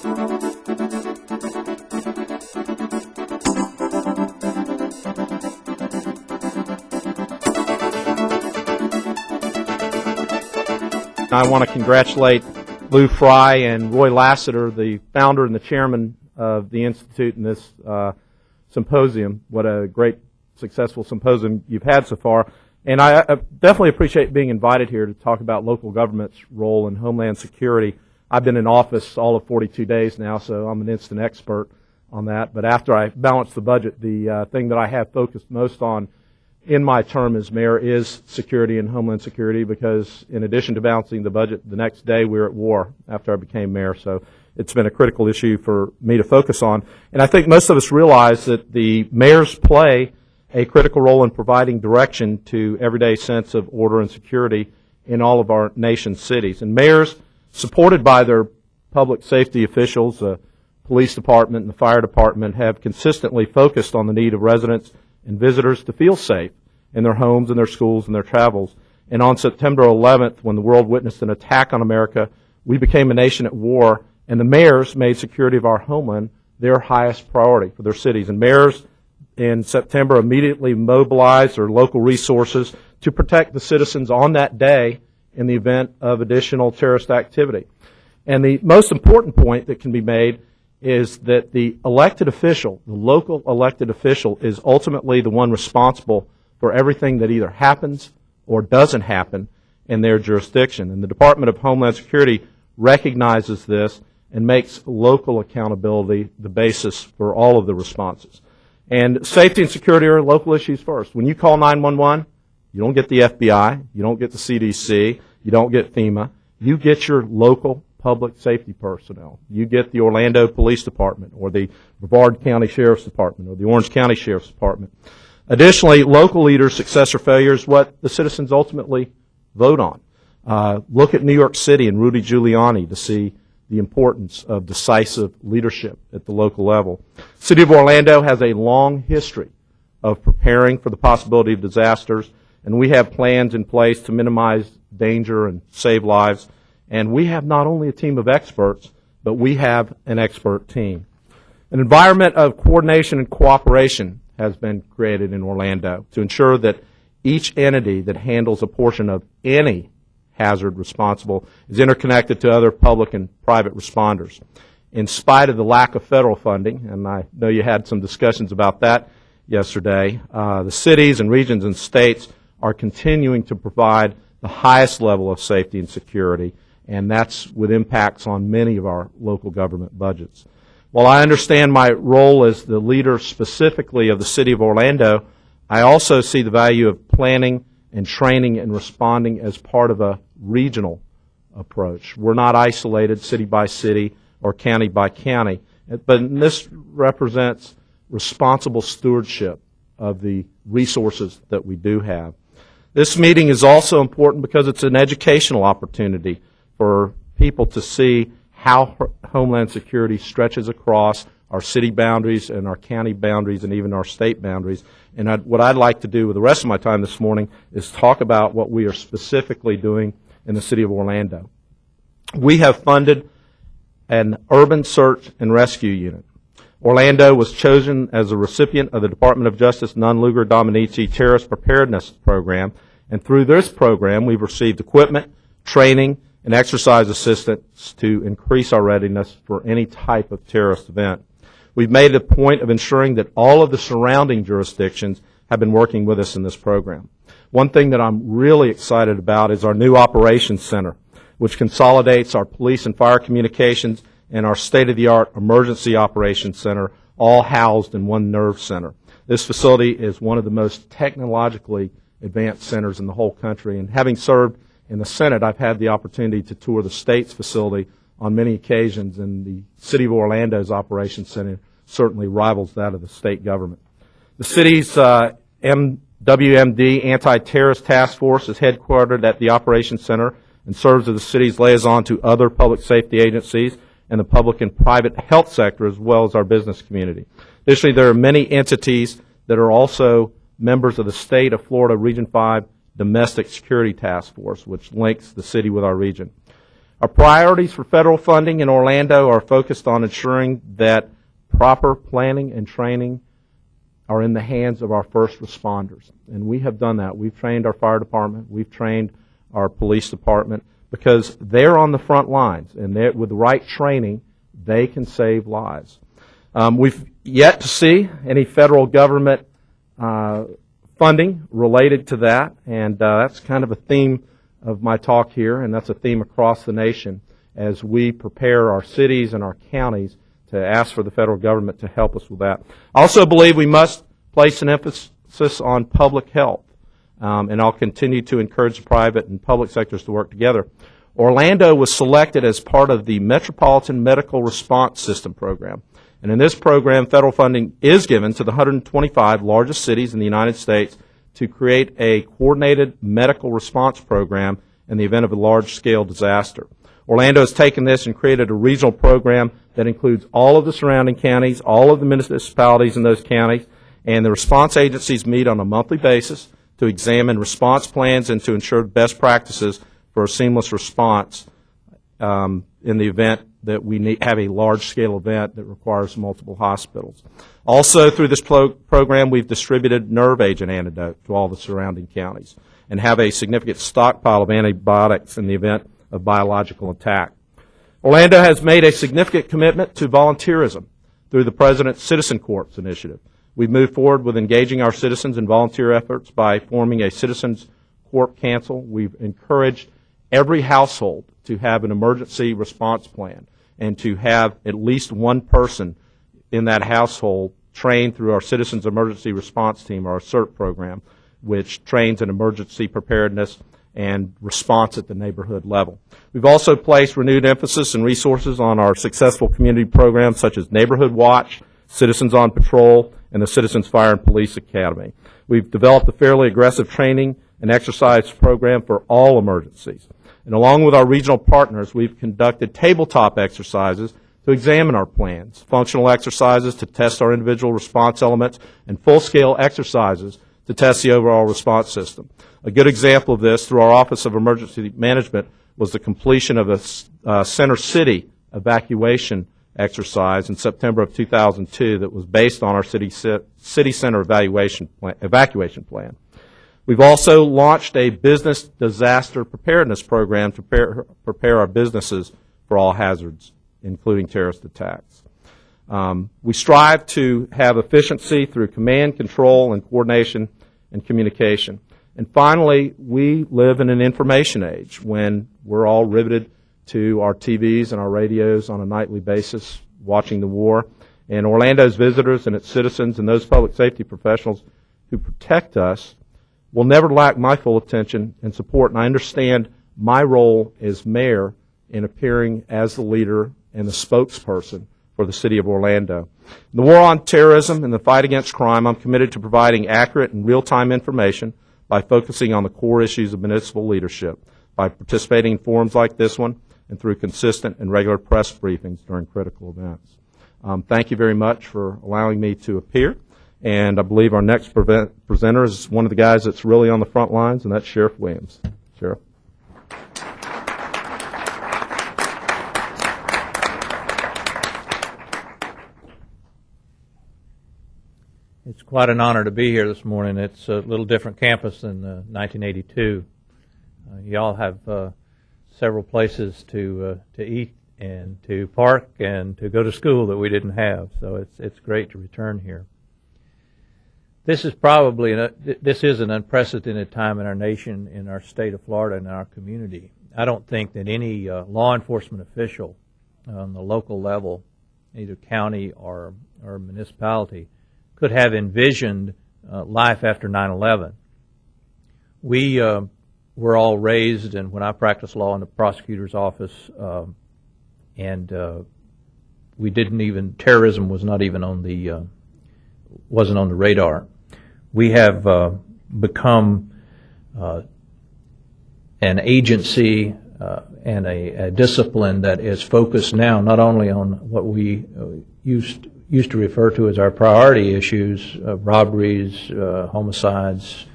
I want to congratulate Lou Frey and Roy Lassiter, the founder and the chairman of the Institute, in this symposium. What a great, successful symposium you've had so far. And I definitely appreciate being invited here to talk about local government's role in Homeland Security. I've been in office all of 42 days now, so I'm an instant expert on that. But after I balance the budget, the thing that I have focused most on in my term as mayor is security and Homeland Security, because in addition to balancing the budget, the next day we were at war after I became mayor. So it's been a critical issue for me to focus on. And I think most of us realize that the mayors play a critical role in providing direction to everyday sense of order and security in all of our nation's cities. And mayors, supported by their public safety officials, the police department and the fire department, have consistently focused on the need of residents and visitors to feel safe in their homes and their schools and their travels. And on September 11th, when the world witnessed an attack on America, we became a nation at war, and the mayors made security of our homeland their highest priority for their cities. And mayors in September immediately mobilized their local resources to protect the citizens on that day in the event of additional terrorist activity. And the most important point that can be made is that the elected official, the local elected official, is ultimately the one responsible for everything that either happens or doesn't happen in their jurisdiction. And the Department of Homeland Security recognizes this and makes local accountability the basis for all of the responses. And safety and security are local issues first. When you call 911, you don't get the FBI, you don't get the CDC, you don't get FEMA, you get your local public safety personnel. You get the Orlando Police Department or the Brevard County Sheriff's Department or the Orange County Sheriff's Department. Additionally, local leaders' success or failure is what the citizens ultimately vote on. Look at New York City and Rudy Giuliani to see the importance of decisive leadership at the local level. The City of Orlando has a long history of preparing for the possibility of disasters, and we have plans in place to minimize danger and save lives. And we have not only a team of experts, but we have an expert team. An environment of coordination and cooperation has been created in Orlando to ensure that each entity that handles a portion of any hazard responsible is interconnected to other public and private responders. In spite of the lack of federal funding, and I know you had some discussions about that yesterday, the cities and regions and states are continuing to provide the highest level of safety and security, and that's with impacts on many of our local government budgets. While I understand my role as the leader specifically of the City of Orlando, I also see the value of planning and training and responding as part of a regional approach. We're not isolated city by city or county by county, but this represents responsible stewardship of the resources that we do have. This meeting is also important because it's an educational opportunity for people to see how Homeland Security stretches across our city boundaries and our county boundaries and even our state boundaries. And what I'd like to do with the rest of my time this morning is talk about what we are specifically doing in the City of Orlando. We have funded an urban search and rescue unit. Orlando was chosen as a recipient of the Department of Justice Non-Lugar Dominici Terrorist Preparedness Program, and through this program we've received equipment, training, and exercise assistance to increase our readiness for any type of terrorist event. We've made a point of ensuring that all of the surrounding jurisdictions have been working with us in this program. One thing that I'm really excited about is our new operations center, which consolidates our police and fire communications and our state-of-the-art emergency operations center, all housed in one nerve center. This facility is one of the most technologically advanced centers in the whole country, and having served in the Senate, I've had the opportunity to tour the state's facility on many occasions, and the City of Orlando's operations center certainly rivals that of the state government. The city's WMD Anti-Terrorist Task Force is headquartered at the operations center and serves as the city's liaison to other public safety agencies and the public and private health sector, as well as our business community. Additionally, there are many entities that are also members of the state of Florida Region 5 Domestic Security Task Force, which links the city with our region. Our priorities for federal funding in Orlando are focused on ensuring that proper planning and training are in the hands of our first responders. And we have done that. We've trained our fire department. We've trained our police department because they're on the front lines. And with the right training, they can save lives. We've yet to see any federal government funding related to that. And that's kind of a theme of my talk here, and that's a theme across the nation as we prepare our cities and our counties to ask for the federal government to help us with that. I also believe we must place an emphasis on public health, and I'll continue to encourage the private and public sectors to work together. Orlando was selected as part of the Metropolitan Medical Response System program, and in this program, federal funding is given to the 125 largest cities in the United States to create a coordinated medical response program in the event of a large-scale disaster. Orlando has taken this and created a regional program that includes all of the surrounding counties, all of the municipalities in those counties, and the response agencies meet on a monthly basis to examine response plans and to ensure best practices for a seamless response in the event that we have a large-scale event that requires multiple hospitals. Also, through this program, we've distributed nerve agent antidote to all the surrounding counties and have a significant stockpile of antibiotics in the event of biological attack. Orlando has made a significant commitment to volunteerism through the President's Citizen Corps initiative. We've moved forward with engaging our citizens in volunteer efforts by forming a Citizens Corps Council. We've encouraged every household to have an emergency response plan and to have at least one person in that household trained through our Citizens Emergency Response Team, or our CERT program, which trains in emergency preparedness and response at the neighborhood level. We've also placed renewed emphasis and resources on our successful community programs such as Neighborhood Watch, Citizens on Patrol, and the Citizens Fire and Police Academy. We've developed a fairly aggressive training and exercise program for all emergencies. And along with our regional partners, we've conducted tabletop exercises to examine our plans, functional exercises to test our individual response elements, and full-scale exercises to test the overall response system. A good example of this through our Office of Emergency Management was the completion of a Center City evacuation exercise in September of 2002 that was based on our city center evacuation plan. We've also launched a business disaster preparedness program to prepare our businesses for all hazards, including terrorist attacks. We strive to have efficiency through command, control, and coordination and communication. And finally, we live in an information age when we're all riveted to our TVs and our radios on a nightly basis, watching the war. And Orlando's visitors and its citizens and those public safety professionals who protect us will never lack my full attention and support. And I understand my role as mayor in appearing as the leader and the spokesperson for the city of Orlando. In the war on terrorism and the fight against crime, I'm committed to providing accurate and real-time information by focusing on the core issues of municipal leadership, by participating in forums like this one, and through consistent and regular press briefings during critical events. Thank you very much for allowing me to appear. And I believe our next presenter is one of the guys that's really on the front lines, and that's Sheriff Williams. Sheriff. It's quite an honor to be here this morning. It's a little different campus than 1982. Y'all have several places to eat and to park and to go to school that we didn't have. So it's great to return here. This is an unprecedented time in our nation, in our state of Florida, and our community. I don't think that any law enforcement official on the local level, either county or municipality, could have envisioned life after 9/11. We were all raised, and when I practiced law in the prosecutor's office, and we didn't even, terrorism was not even on the, wasn't on the radar. We have become an agency and a discipline that is focused now not only on what we used to refer to as our priority issues, robberies, homicides,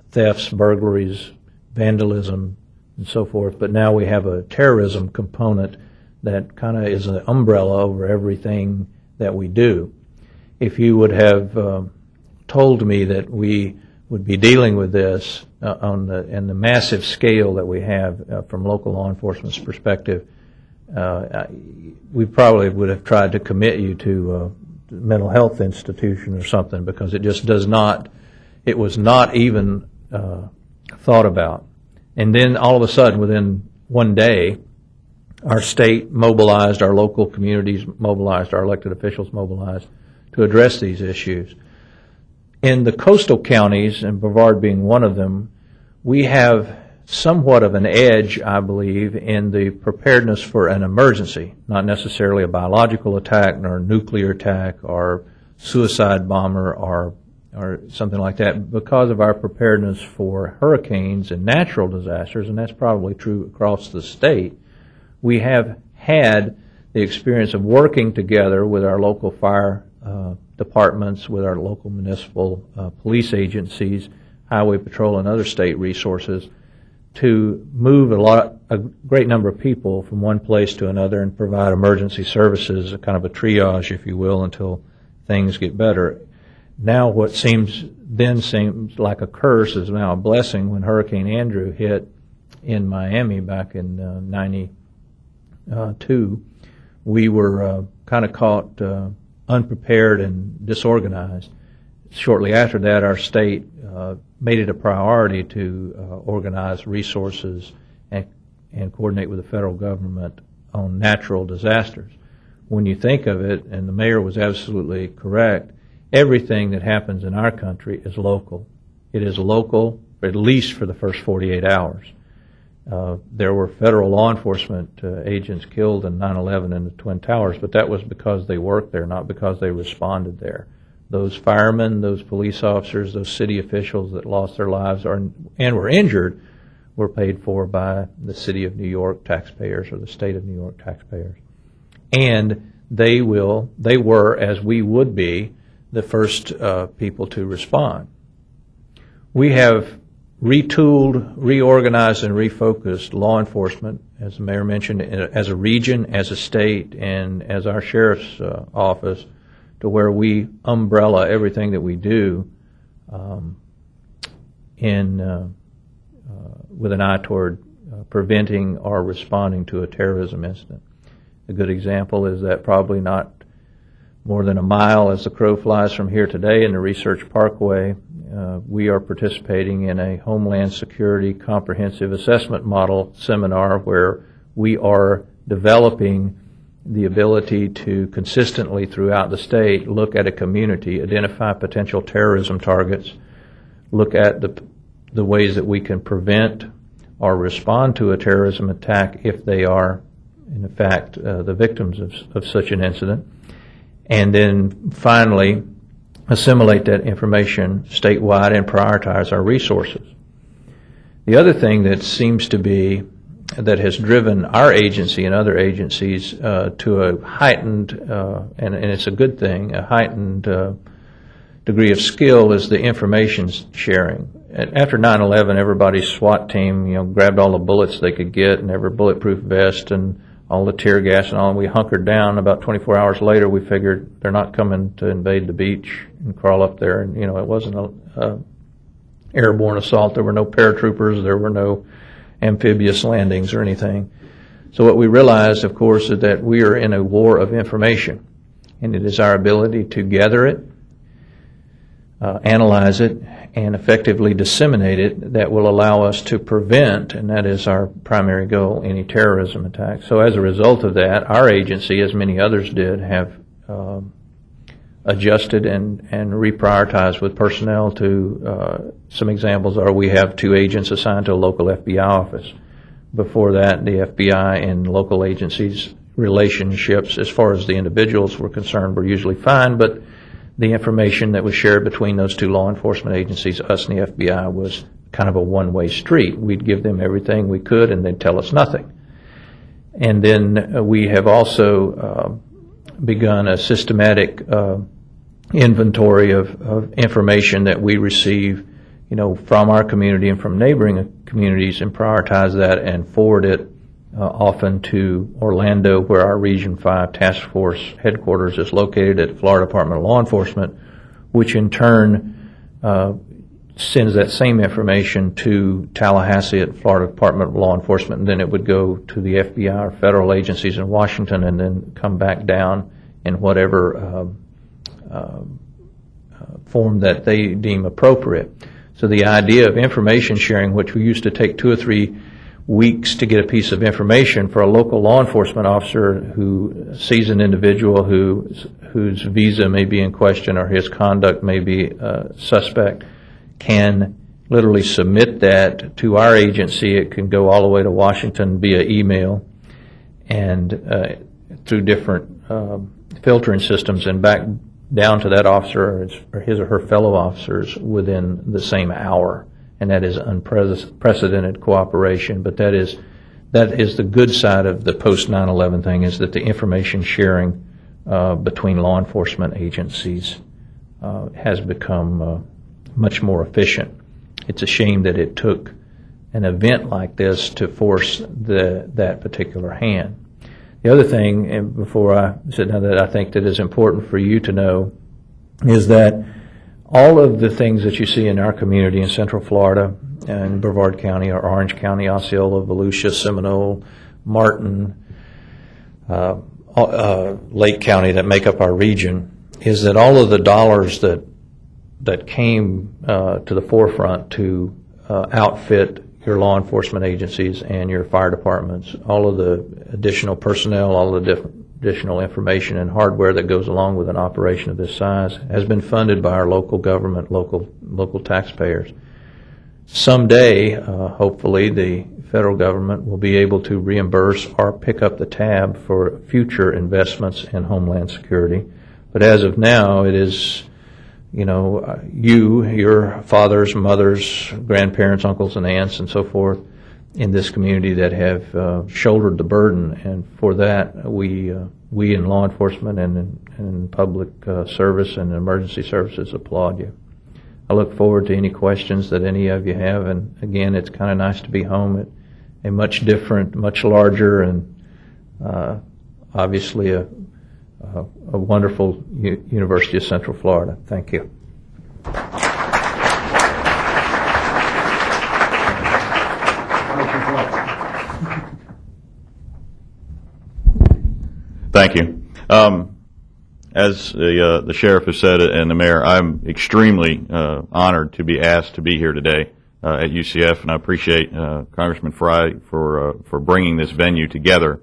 thefts, burglaries, vandalism, and so forth. But now we have a terrorism component that kind of is an umbrella over everything that we do. If you would have told me that we would be dealing with this on the massive scale that we have from local law enforcement's perspective, we probably would have tried to commit you to a mental health institution or something, because it just does not, it was not even thought about. And then all of a sudden, within one day, our state mobilized, our local communities mobilized, our elected officials mobilized to address these issues. In the coastal counties, and Brevard being one of them, we have somewhat of an edge, I believe, in the preparedness for an emergency, not necessarily a biological attack, nor a nuclear attack, or suicide bomber, or something like that, because of our preparedness for hurricanes and natural disasters, and that's probably true across the state. We have had the experience of working together with our local fire departments, with our local municipal police agencies, highway patrol, and other state resources to move a great number of people from one place to another and provide emergency services, a kind of a triage, if you will, until things get better. Now what seems like a curse is now a blessing. When Hurricane Andrew hit in Miami back in 92, we were kind of caught unprepared and disorganized. Shortly after that, our state made it a priority to organize resources and coordinate with the federal government on natural disasters. When you think of it, and the mayor was absolutely correct, everything that happens in our country is local. It is local, at least for the first 48 hours. There were federal law enforcement agents killed in 9/11 in the Twin Towers, but that was because they worked there, not because they responded there. Those firemen, those police officers, those city officials that lost their lives and were injured were paid for by the city of New York taxpayers or the state of New York taxpayers. And they were, as we would be, the first people to respond. We have retooled, reorganized, and refocused law enforcement, as the mayor mentioned, as a region, as a state, and as our sheriff's office, to where we umbrella everything that we do with an eye toward preventing or responding to a terrorism incident. A good example is that probably not more than a mile as the crow flies from here today in the Research Parkway, we are participating in a Homeland Security Comprehensive Assessment Model seminar where we are developing the ability to consistently throughout the state look at a community, identify potential terrorism targets, look at the ways that we can prevent or respond to a terrorism attack if they are, in fact, the victims of such an incident, and then finally assimilate that information statewide and prioritize our resources. The other thing that seems to be that has driven our agency and other agencies to a heightened, and it's a good thing, a heightened degree of skill is the information sharing. After 9/11, everybody's SWAT team, grabbed all the bullets they could get and every bulletproof vest and all the tear gas and all, and we hunkered down. About 24 hours later, we figured they're not coming to invade the beach and crawl up there. And, it wasn't a airborne assault. There were no paratroopers. There were no amphibious landings or anything. So what we realized, of course, is that we are in a war of information, and it is our ability to gather it, analyze it, and effectively disseminate it that will allow us to prevent, and that is our primary goal, any terrorism attack. So as a result of that, our agency, as many others did, have adjusted and reprioritized with personnel to, some examples are we have 2 agents assigned to a local FBI office. Before that, the FBI and local agencies' relationships, as far as the individuals were concerned, were usually fine, but the information that was shared between those 2 law enforcement agencies, us and the FBI, was kind of a one-way street. We'd give them everything we could and they'd tell us nothing. And then we have also begun a systematic inventory of information that we receive from our community and from neighboring communities, and prioritize that and forward it often to Orlando, where our Region 5 Task Force headquarters is located at Florida Department of Law Enforcement, which in turn sends that same information to Tallahassee at Florida Department of Law Enforcement, and then it would go to the FBI or federal agencies in Washington, and then come back down in whatever form that they deem appropriate. So the idea of information sharing, which we used to take 2 or 3 weeks to get a piece of information, for a local law enforcement officer who sees an individual whose visa may be in question or his conduct may be suspect, can literally submit that to our agency. It can go all the way to Washington via email and through different filtering systems, and back down to that officer or his or her fellow officers within the same hour. And that is unprecedented cooperation. But that is the good side of the post 9/11 thing, is that the information sharing between law enforcement agencies has become much more efficient. It's a shame that it took an event like this to force that particular hand. The other thing, and before I sit down, that I think that is important for you to know, is that all of the things that you see in our community in Central Florida and Brevard County or Orange County, Osceola, Volusia, Seminole, Martin, Lake County that make up our region, is that all of the dollars that came to the forefront to outfit your law enforcement agencies and your fire departments, all of the additional personnel, all of the additional information and hardware that goes along with an operation of this size, has been funded by our local government, local taxpayers. Someday, hopefully, the federal government will be able to reimburse or pick up the tab for future investments in Homeland Security. But as of now, it is your fathers, mothers, grandparents, uncles, and aunts, and so forth in this community that have shouldered the burden, and for that we in law enforcement and in public service and emergency services applaud you. I look forward to any questions that any of you have, and again, it's kind of nice to be home at a much different, much larger, and obviously a wonderful University of Central Florida. Thank you. Thank you. As the sheriff has said and the mayor, I'm extremely honored to be asked to be here today at UCF, and I appreciate Congressman Frey for bringing this venue together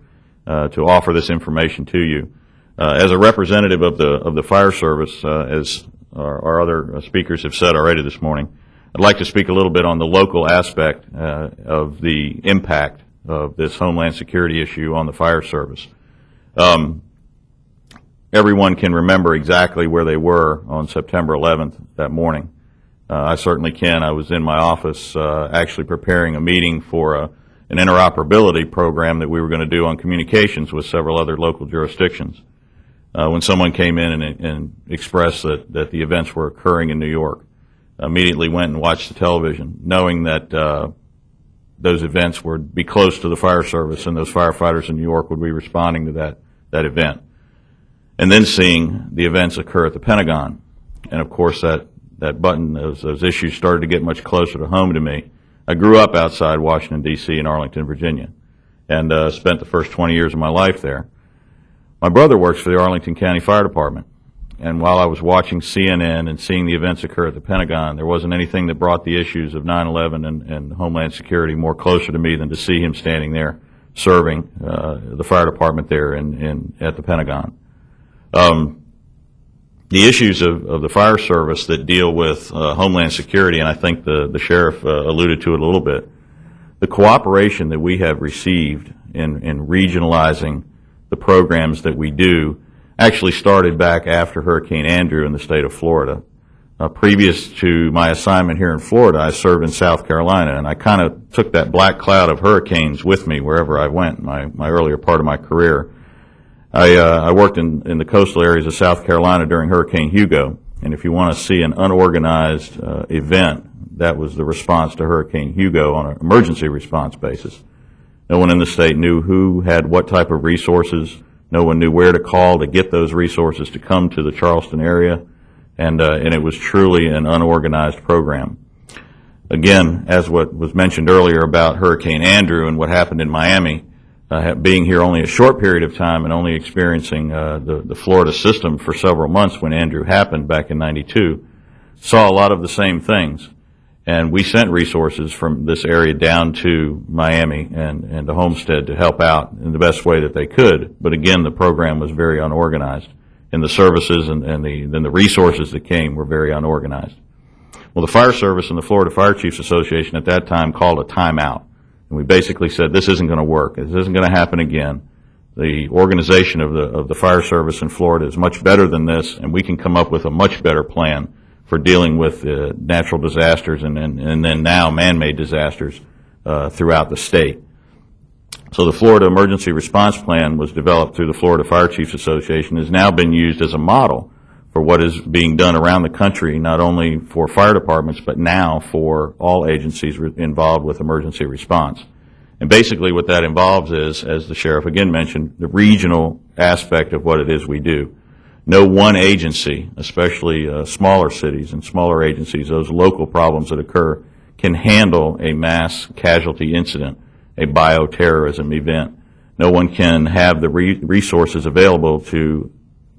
to offer this information to you. As a representative of the fire service, as our other speakers have said already this morning, I'd like to speak a little bit on the local aspect of the impact of this Homeland Security issue on the fire service. Everyone can remember exactly where they were on September 11th that morning. I certainly can. I was in my office actually preparing a meeting for an interoperability program that we were going to do on communications with several other local jurisdictions. When someone came in and expressed that the events were occurring in New York, immediately went and watched the television, knowing that those events would be close to the fire service and those firefighters in New York would be responding to that event. And then seeing the events occur at the Pentagon. And of course that button, those issues started to get much closer to home to me. I grew up outside Washington, D.C. in Arlington, Virginia, and spent the first 20 years of my life there. My brother works for the Arlington County Fire Department, and while I was watching CNN and seeing the events occur at the Pentagon, there wasn't anything that brought the issues of 9/11 and Homeland Security more closer to me than to see him standing there serving the fire department there at the Pentagon. The issues of the fire service that deal with Homeland Security, and I think the sheriff alluded to it a little bit, the cooperation that we have received in regionalizing the programs that we do actually started back after Hurricane Andrew in the state of Florida. Previous to my assignment here in Florida, I served in South Carolina, and I kind of took that black cloud of hurricanes with me wherever I went in my earlier part of my career. I worked in the coastal areas of South Carolina during Hurricane Hugo, and if you want to see an unorganized event that was the response to Hurricane Hugo on an emergency response basis. No one in the state knew who had what type of resources. No one knew where to call to get those resources to come to the Charleston area, and it was truly an unorganized program. Again, as what was mentioned earlier about Hurricane Andrew and what happened in Miami, being here only a short period of time and only experiencing the Florida system for several months when Andrew happened back in '92, saw a lot of the same things. And we sent resources from this area down to Miami and to Homestead to help out in the best way that they could. But again, the program was very unorganized, and the services and the resources that came were very unorganized. Well, the Fire Service and the Florida Fire Chiefs Association at that time called a timeout. And we basically said, this isn't going to work. This isn't going to happen again. The organization of the Fire Service in Florida is much better than this, and we can come up with a much better plan for dealing with natural disasters and then now man-made disasters throughout the state. So the Florida Emergency Response Plan was developed through the Florida Fire Chiefs Association, has now been used as a model for what is being done around the country, not only for fire departments, but now for all agencies involved with emergency response. And basically what that involves is, as the sheriff again mentioned, the regional aspect of what it is we do. No one agency, especially smaller cities and smaller agencies, those local problems that occur, can handle a mass casualty incident, a bioterrorism event. No one can have the resources available to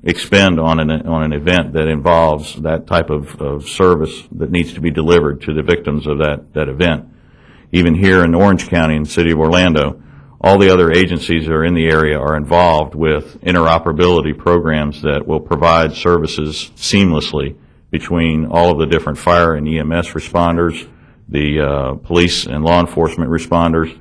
expend on an event that involves that type of service that needs to be delivered to the victims of that event. Even here in Orange County in the city of Orlando, all the other agencies that are in the area are involved with interoperability programs that will provide services seamlessly between all of the different fire and EMS responders, the police and law enforcement responders.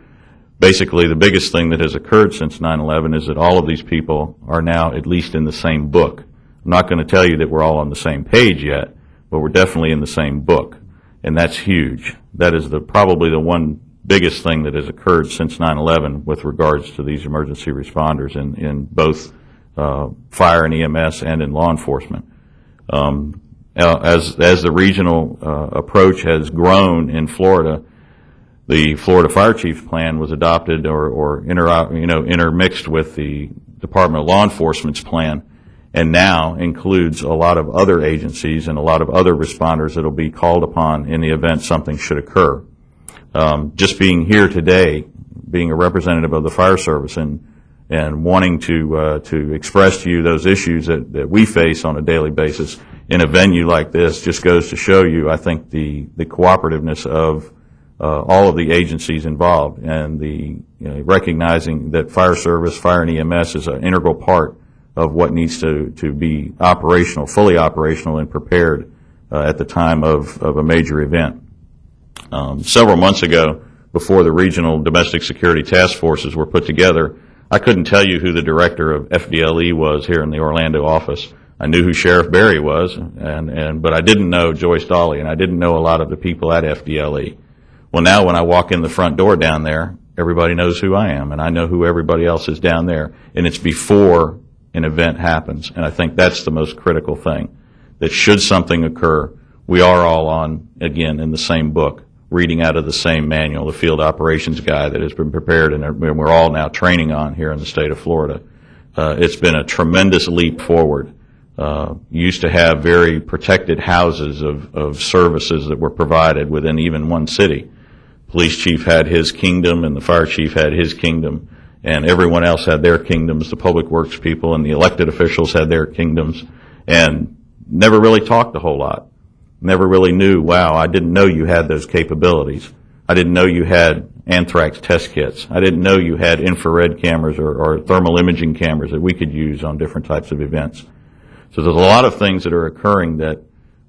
Basically, the biggest thing that has occurred since 9/11 is that all of these people are now at least in the same book. I'm not going to tell you that we're all on the same page yet, but we're definitely in the same book, and that's huge. That is probably the one biggest thing that has occurred since 9/11 with regards to these emergency responders in both fire and EMS and in law enforcement. As the regional approach has grown in Florida, the Florida Fire Chiefs Plan was adopted or intermixed with the Department of Law Enforcement's plan, and now includes a lot of other agencies and a lot of other responders that will be called upon in the event something should occur. Just being here today, being a representative of the Fire Service and wanting to express to you those issues that we face on a daily basis in a venue like this just goes to show you, I think, the cooperativeness of all of the agencies involved, and recognizing that Fire Service, Fire and EMS is an integral part of what needs to be operational, fully operational and prepared at the time of a major event. Several months ago, before the regional domestic security task forces were put together, I couldn't tell you who the director of FDLE was here in the Orlando office. I knew who Sheriff Berry was, but I didn't know Joyce Dawley, and I didn't know a lot of the people at FDLE. Well, now when I walk in the front door down there, everybody knows who I am, and I know who everybody else is down there, and it's before an event happens. And I think that's the most critical thing, that should something occur, we are all again, in the same book, reading out of the same manual, the field operations guide that has been prepared and we're all now training on here in the state of Florida. It's been a tremendous leap forward. Used to have very protected houses of services that were provided within even one city. Police chief had his kingdom and the fire chief had his kingdom, and everyone else had their kingdoms. The public works people and the elected officials had their kingdoms, and never really talked a whole lot. Never really knew, wow, I didn't know you had those capabilities. I didn't know you had anthrax test kits. I didn't know you had infrared cameras or thermal imaging cameras that we could use on different types of events. So there's a lot of things that are occurring that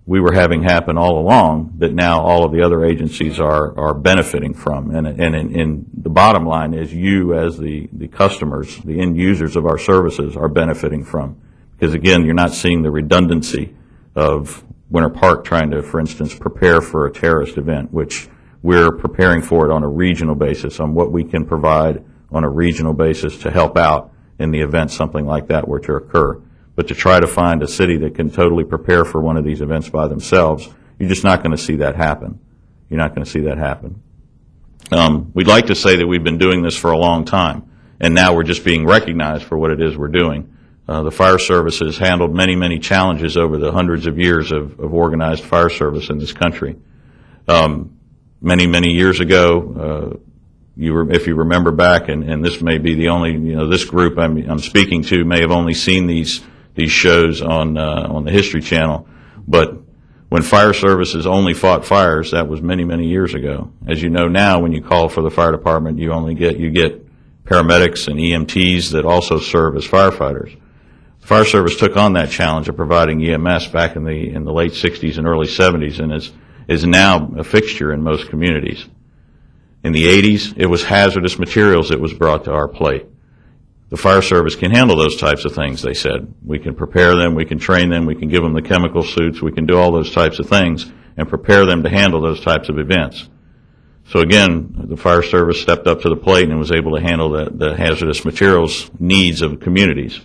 we were having happen all along that now all of the other agencies are benefiting from. And the bottom line is you as the customers, the end users of our services are benefiting from. Because again, you're not seeing the redundancy of Winter Park trying to, for instance, prepare for a terrorist event, which we're preparing for it on a regional basis, on what we can provide on a regional basis to help out in the event something like that were to occur. But to try to find a city that can totally prepare for one of these events by themselves, you're just not going to see that happen. You're not going to see that happen. We'd like to say that we've been doing this for a long time, and now we're just being recognized for what it is we're doing. The fire service has handled many, many challenges over the hundreds of years of organized fire service in this country. Many, many years ago, if you remember back, and this may be the only, this group I'm speaking to may have only seen these shows on the History Channel, but when fire services only fought fires, that was many, many years ago. As you know now, when you call for the fire department, you get paramedics and EMTs that also serve as firefighters. The fire service took on that challenge of providing EMS back in the late 60s and early 70s, and is now a fixture in most communities. In the 80s, it was hazardous materials that was brought to our plate. The fire service can handle those types of things, they said. We can prepare them, we can train them, we can give them the chemical suits, we can do all those types of things and prepare them to handle those types of events. So again, the fire service stepped up to the plate and was able to handle the hazardous materials needs of communities.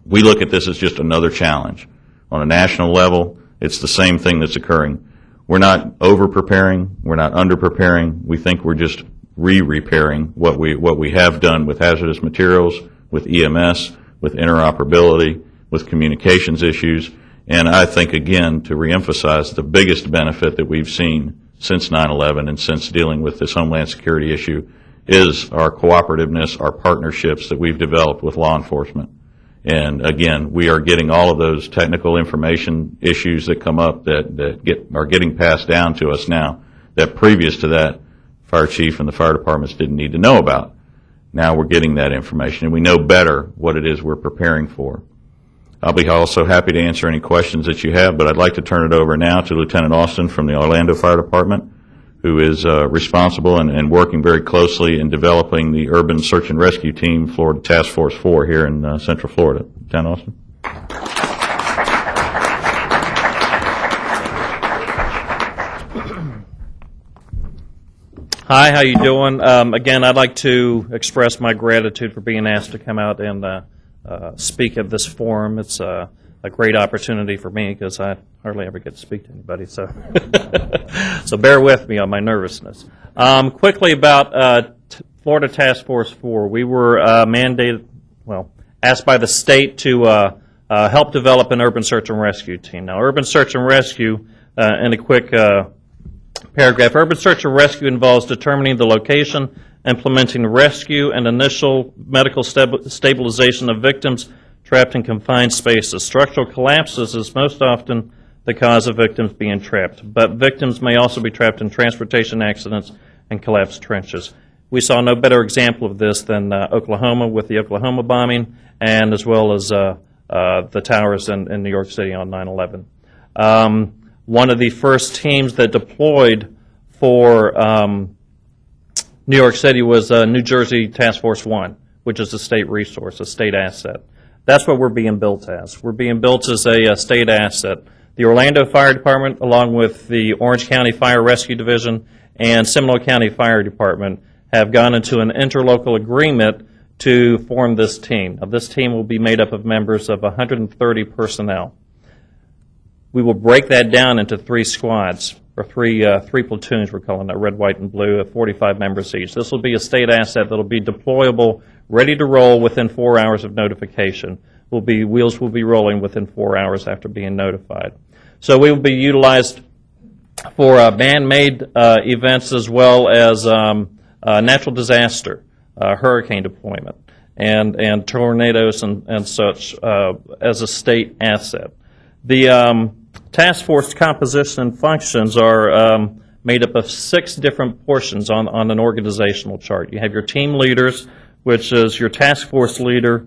We look at this as just another challenge. On a national level, it's the same thing that's occurring. We're not over-preparing, we're not under-preparing. We think we're just repairing what we have done with hazardous materials, with EMS, with interoperability, with communications issues, and I think, again, to reemphasize, the biggest benefit that we've seen since 9/11 and since dealing with this Homeland Security issue is our cooperativeness, our partnerships that we've developed with law enforcement. And again, we are getting all of those technical information issues that come up that are getting passed down to us now that previous to that, fire chief and the fire departments didn't need to know about. Now we're getting that information, and we know better what it is we're preparing for. I'll be also happy to answer any questions that you have, but I'd like to turn it over now to Lieutenant Austin from the Orlando Fire Department, who is responsible and working very closely in developing the Urban Search and Rescue Team, Florida Task Force 4 here in Central Florida. Lieutenant Austin. Hi, how you doing? Again, I'd like to express my gratitude for being asked to come out and speak at this forum. It's a great opportunity for me because I hardly ever get to speak to anybody, so so bear with me on my nervousness. Quickly about Florida Task Force 4. We were asked by the state to help develop an urban search and rescue team. Now, urban search and rescue, in a quick paragraph, urban search and rescue involves determining the location, implementing rescue, and initial medical stabilization of victims trapped in confined spaces. Structural collapses is most often the cause of victims being trapped, but victims may also be trapped in transportation accidents and collapsed trenches. We saw no better example of this than Oklahoma with the Oklahoma bombing, and as well as the towers in New York City on 9/11. One of the first teams that deployed for New York City was New Jersey Task Force 1, which is a state resource, a state asset. That's what we're being built as. We're being built as a state asset. The Orlando Fire Department, along with the Orange County Fire Rescue Division and Seminole County Fire Department, have gone into an interlocal agreement to form this team. Now, this team will be made up of members of 130 personnel. We will break that down into 3 squads, or three platoons, we're calling that, red, white, and blue, of 45 members each. This will be a state asset that will be deployable, ready to roll within 4 hours of notification. Wheels will be rolling within 4 hours after being notified. So we will be utilized for man-made events as well as natural disaster, hurricane deployment, and tornadoes and such as a state asset. The task force composition and functions are made up of 6 different portions on an organizational chart. You have your team leaders, which is your task force leader,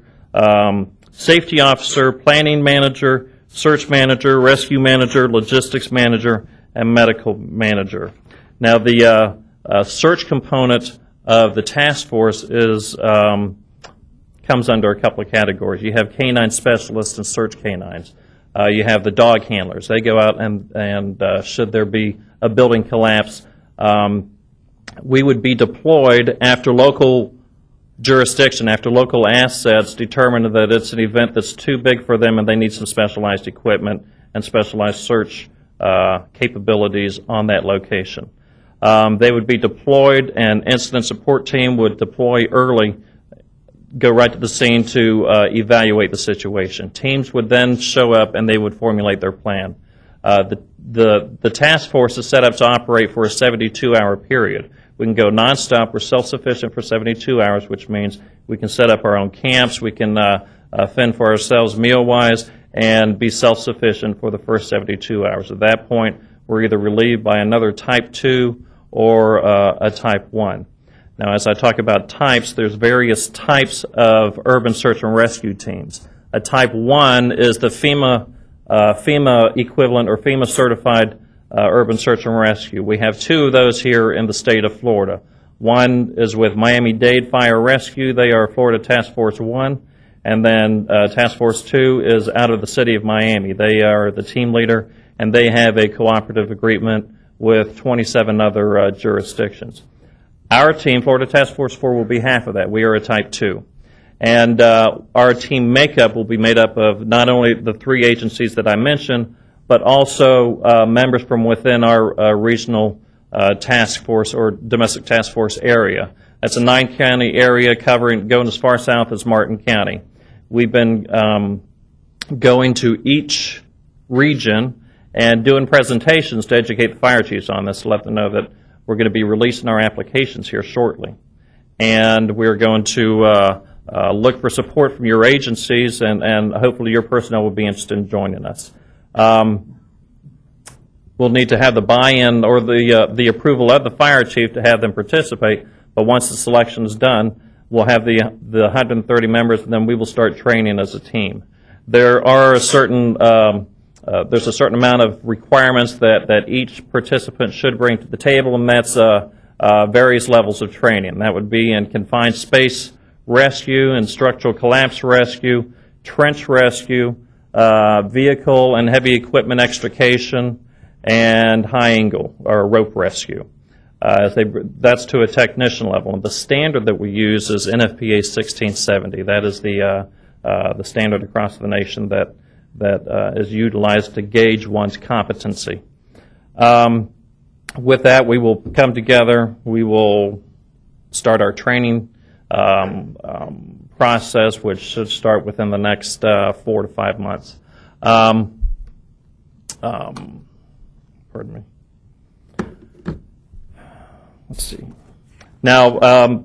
safety officer, planning manager, search manager, rescue manager, logistics manager, and medical manager. Now, the search component of the task force comes under a couple of categories. You have canine specialists and search canines. You have the dog handlers. They go out and should there be a building collapse, we would be deployed after local jurisdiction, after local assets determine that it's an event that's too big for them and they need some specialized equipment and specialized search capabilities on that location. They would be deployed, and incident support team would deploy early, go right to the scene to evaluate the situation. Teams would then show up and they would formulate their plan. The task force is set up to operate for a 72-hour period. We can go nonstop. We're self-sufficient for 72 hours, which means we can set up our own camps. We can fend for ourselves meal-wise and be self-sufficient for the first 72 hours. At that point, we're either relieved by another Type 2 or a Type 1. Now, as I talk about types, there's various types of urban search and rescue teams. A Type 1 is the FEMA equivalent or FEMA certified urban search and rescue. We have two of those here in the state of Florida. One is with Miami-Dade Fire Rescue. They are Florida Task Force 1. And then Task Force 2 is out of the city of Miami. They are the team leader, and they have a cooperative agreement with 27 other jurisdictions. Our team, Florida Task Force 4, will be half of that. We are a Type 2. And our team makeup will be made up of not only the three agencies that I mentioned, but also members from within our regional task force or domestic task force area. That's a 9-county area going as far south as Martin County. We've been going to each region and doing presentations to educate the fire chiefs on this, to let them know that we're going to be releasing our applications here shortly. And we're going to look for support from your agencies, and hopefully your personnel will be interested in joining us. We'll need to have the buy-in or the approval of the fire chief to have them participate, but once the selection is done, we'll have the 130 members, and then we will start training as a team. There are there's a certain amount of requirements that each participant should bring to the table, and that's various levels of training. That would be in confined space rescue and structural collapse rescue, trench rescue, vehicle and heavy equipment extrication, and high angle or rope rescue. That's to a technician level. And the standard that we use is NFPA 1670. That is the standard across the nation that is utilized to gauge one's competency. With that, we will come together. We will start our training process, which should start within the next 4 to 5 months. Pardon me. Let's see. Now,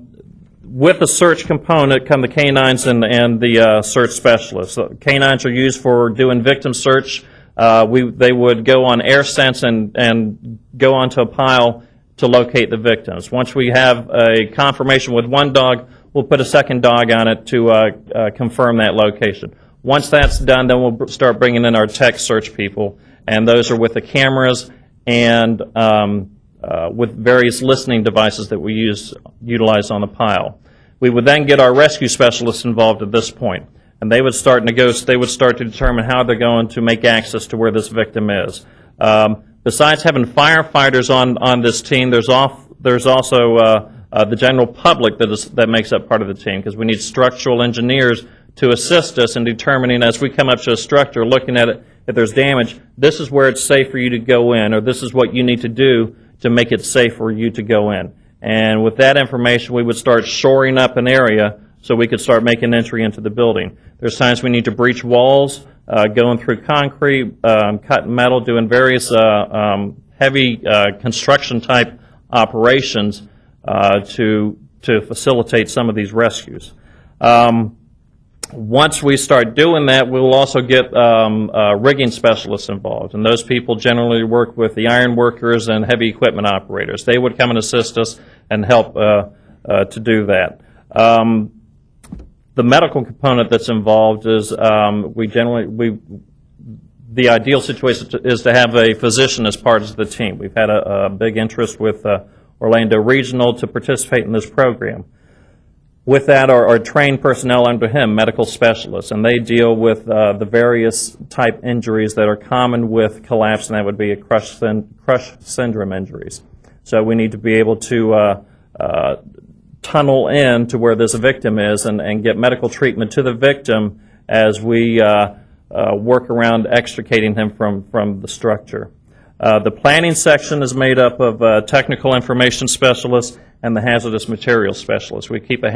with the search component come the canines and the search specialists. So canines are used for doing victim search. They would go on air sense and go onto a pile to locate the victims. Once we have a confirmation with one dog, we'll put a second dog on it to confirm that location. Once that's done, then we'll start bringing in our tech search people, and those are with the cameras and with various listening devices that we utilize on the pile. We would then get our rescue specialists involved at this point, and they would start to determine how they're going to make access to where this victim is. Besides having firefighters on this team, there's also the general public that makes up part of the team, because we need structural engineers to assist us in determining, as we come up to a structure, looking at it, if there's damage, this is where it's safe for you to go in, or this is what you need to do to make it safe for you to go in. And with that information, we would start shoring up an area so we could start making entry into the building. There's times we need to breach walls, going through concrete, cutting metal, doing various heavy construction-type operations to facilitate some of these rescues. Once we start doing that, we will also get rigging specialists involved, and those people generally work with the iron workers and heavy equipment operators. They would come and assist us and help to do that. The medical component that's involved is the ideal situation is to have a physician as part of the team. We've had a big interest with Orlando Regional to participate in this program. With that are trained personnel under him, medical specialists, and they deal with the various type injuries that are common with collapse, and that would be a crush syndrome injuries. So we need to be able to tunnel in to where this victim is and get medical treatment to the victim as we work around extricating him from the structure. The planning section is made up of technical information specialists and the hazardous materials specialists. We keep a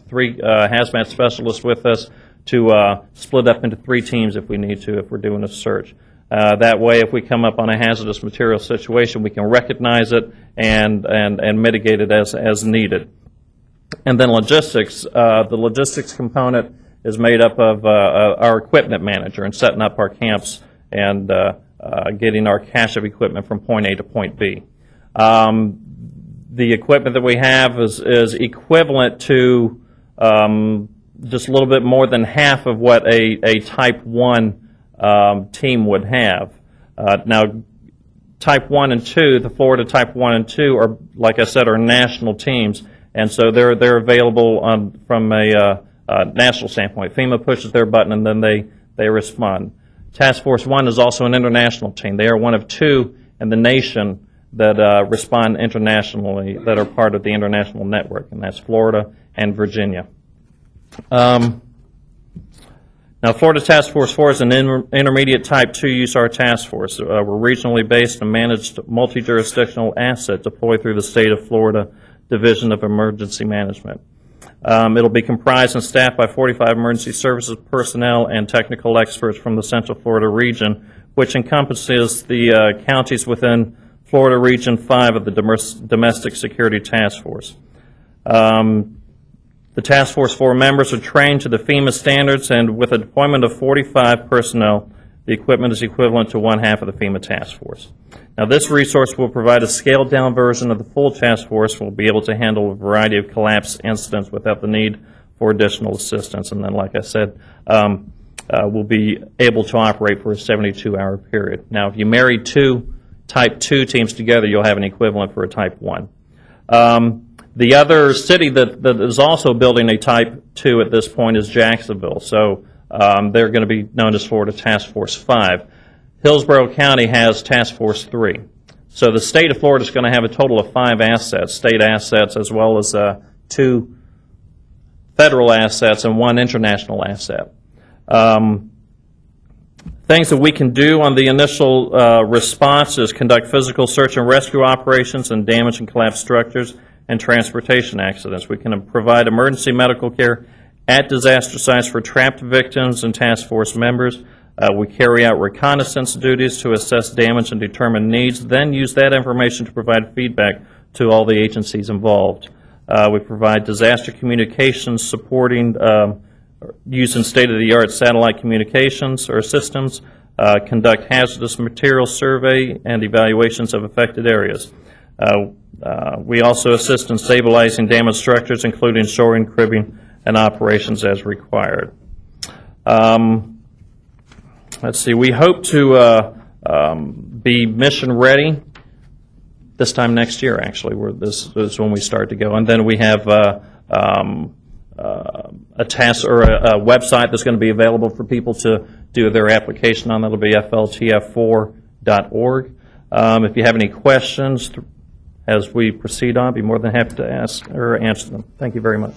three hazmat specialists with us to split up into 3 teams if we need to, if we're doing a search. That way, if we come up on a hazardous material situation, we can recognize it and mitigate it as needed. And then logistics. The logistics component is made up of our equipment manager and setting up our camps and getting our cache of equipment from point A to point B. The equipment that we have is equivalent to just a little bit more than half of what a Type 1 team would have. Now, Type 1 and 2, the Florida Type 1 and 2 are, like I said, are national teams, and so they're available from a national standpoint. FEMA pushes their button and then they respond. Task Force 1 is also an international team. They are one of 2 in the nation that respond internationally, that are part of the international network, and that's Florida and Virginia. Now, Florida Task Force 4 is an intermediate Type 2 USAR task force. We're regionally based and managed multi-jurisdictional asset deployed through the state of Florida Division of Emergency Management. It'll be comprised and staffed by 45 emergency services personnel and technical experts from the Central Florida region, which encompasses the counties within Florida Region 5 of the Domestic Security Task Force. The Task Force 4 members are trained to the FEMA standards, and with a deployment of 45 personnel, the equipment is equivalent to 1/2 of the FEMA Task Force. Now, this resource will provide a scaled-down version of the full task force. We'll be able to handle a variety of collapse incidents without the need for additional assistance. And then, like I said, we'll be able to operate for a 72-hour period. Now, if you marry 2 Type 2 teams together, you'll have an equivalent for a Type 1. The other city that is also building a Type 2 at this point is Jacksonville. So they're going to be known as Florida Task Force 5. Hillsborough County has Task Force 3. So the state of Florida is going to have a total of 5 assets, state assets, as well as 2 federal assets and 1 international asset. Things that we can do on the initial response is conduct physical search and rescue operations and damage and collapsed structures and transportation accidents. We can provide emergency medical care at disaster sites for trapped victims and task force members. We carry out reconnaissance duties to assess damage and determine needs, then use that information to provide feedback to all the agencies involved. We provide disaster communications supporting using state-of-the-art satellite communications or systems, conduct hazardous material survey and evaluations of affected areas. We also assist in stabilizing damaged structures, including shoring, cribbing, and operations as required. Let's see, we hope to be mission ready this time next year, actually. This is when we start to go. And then we have a task or a website that's going to be available for people to do their application on. That'll be fltf4.org. If you have any questions as we proceed on, I'd be more than happy to ask or answer them. Thank you very much.